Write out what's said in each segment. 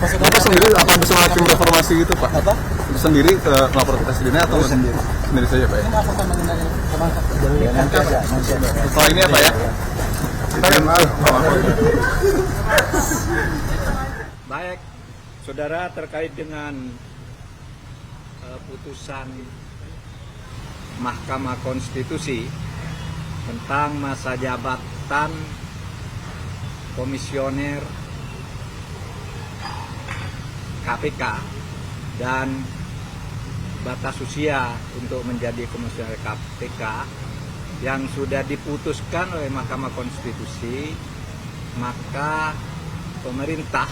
Bapak sendiri akan bersama tim reformasi gitu Pak? Apa? Sendiri ke lapor ke presidennya atau Sendiri. Sendiri saja Pak ya? Nanti aja. Setelah ini apa ya? Baik, saudara, terkait dengan putusan Mahkamah Konstitusi tentang masa jabatan komisioner KPK dan batas usia untuk menjadi komisioner KPK yang sudah diputuskan oleh Mahkamah Konstitusi, maka pemerintah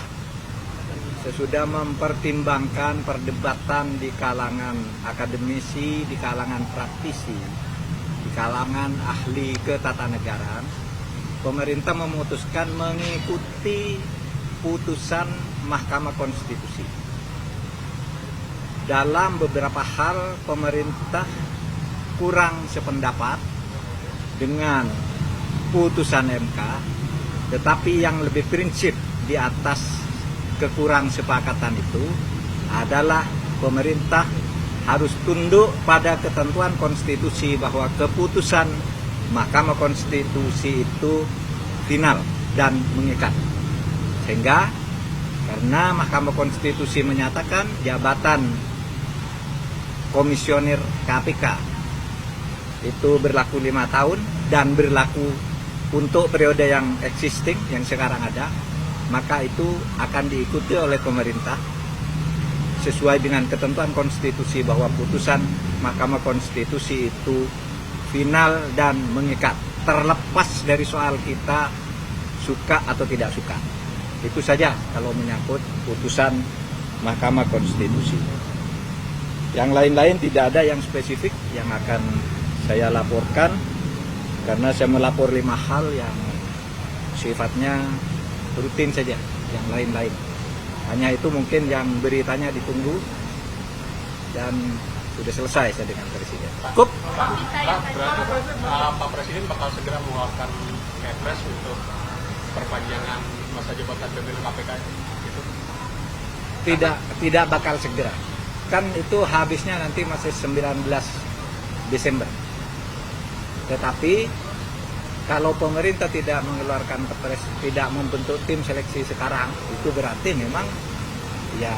sesudah mempertimbangkan perdebatan di kalangan akademisi, di kalangan praktisi, di kalangan ahli ketatanegaraan, pemerintah memutuskan mengikuti putusan Mahkamah Konstitusi. Dalam beberapa hal pemerintah kurang sependapat dengan putusan MK, tetapi yang lebih prinsip di atas kekurang sepakatan itu adalah pemerintah harus tunduk pada ketentuan konstitusi bahwa keputusan Mahkamah Konstitusi itu final dan mengikat. Sehingga karena Mahkamah Konstitusi menyatakan jabatan komisioner KPK itu berlaku 5 tahun dan berlaku untuk periode yang existing yang sekarang ada, maka itu akan diikuti oleh pemerintah sesuai dengan ketentuan konstitusi bahwa putusan Mahkamah Konstitusi itu final dan mengikat, terlepas dari soal kita suka atau tidak suka. Itu saja kalau menyangkut putusan Mahkamah Konstitusi. Yang lain-lain tidak ada yang spesifik yang akan saya laporkan, karena saya melapor 5 hal yang sifatnya rutin saja, yang lain-lain. Hanya itu mungkin yang beritanya ditunggu dan sudah selesai saya dengan Presiden. Cukup. Berarti Pak Presiden bakal segera mengeluarkan Kepres untuk perpanjangan masa jabatan pimpinan KPK itu? Tidak bakal segera. Kan itu habisnya nanti masih 19 Desember. Tetapi kalau pemerintah tidak mengeluarkan Kepres, tidak membentuk tim seleksi sekarang, itu berarti memang ya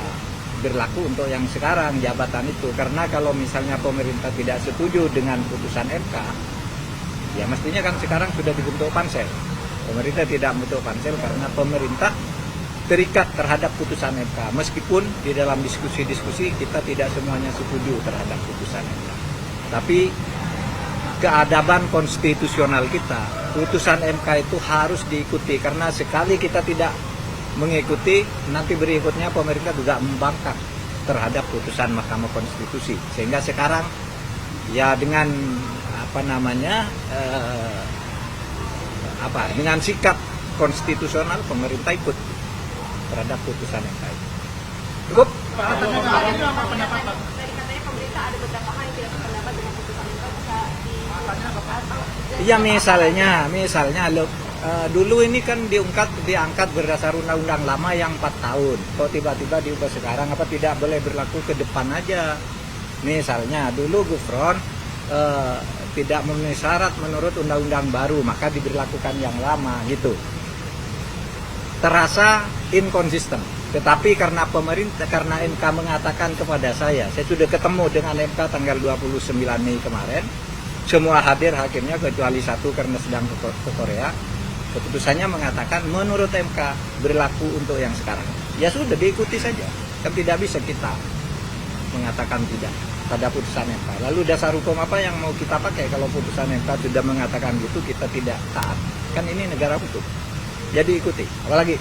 berlaku untuk yang sekarang jabatan itu. Karena kalau misalnya pemerintah tidak setuju dengan putusan MK, ya mestinya kan sekarang sudah dibentuk pansel. Pemerintah tidak membentuk pansel karena pemerintah terikat terhadap putusan MK. Meskipun di dalam diskusi-diskusi kita tidak semuanya setuju terhadap putusan MK. Tapi keadaban konstitusional kita, putusan MK itu harus diikuti, karena sekali kita tidak mengikuti, nanti berikutnya pemerintah juga membangkang terhadap putusan Mahkamah Konstitusi. Sehingga sekarang ya dengan dengan sikap konstitusional pemerintah ikut terhadap putusan MK itu. Cukup? Iya, misalnya dulu ini kan diangkat berdasar undang-undang lama yang 4 tahun. Kok tiba-tiba diubah sekarang, apa tidak boleh berlaku ke depan aja? Misalnya dulu Gufron tidak memenuhi syarat menurut undang-undang baru, maka diberlakukan yang lama gitu. Terasa inkonsisten. Tetapi karena MK mengatakan kepada saya sudah ketemu dengan MK tanggal 29 Mei kemarin. Semua hadir hakimnya kecuali satu karena sedang ke Korea. Keputusannya mengatakan menurut MK berlaku untuk yang sekarang. Ya sudah, diikuti saja. Kan tidak bisa kita mengatakan tidak pada putusan MK. Lalu dasar hukum apa yang mau kita pakai kalau putusan MK sudah mengatakan gitu kita tidak taat? Kan ini negara hukum. Jadi ikuti. Apalagi?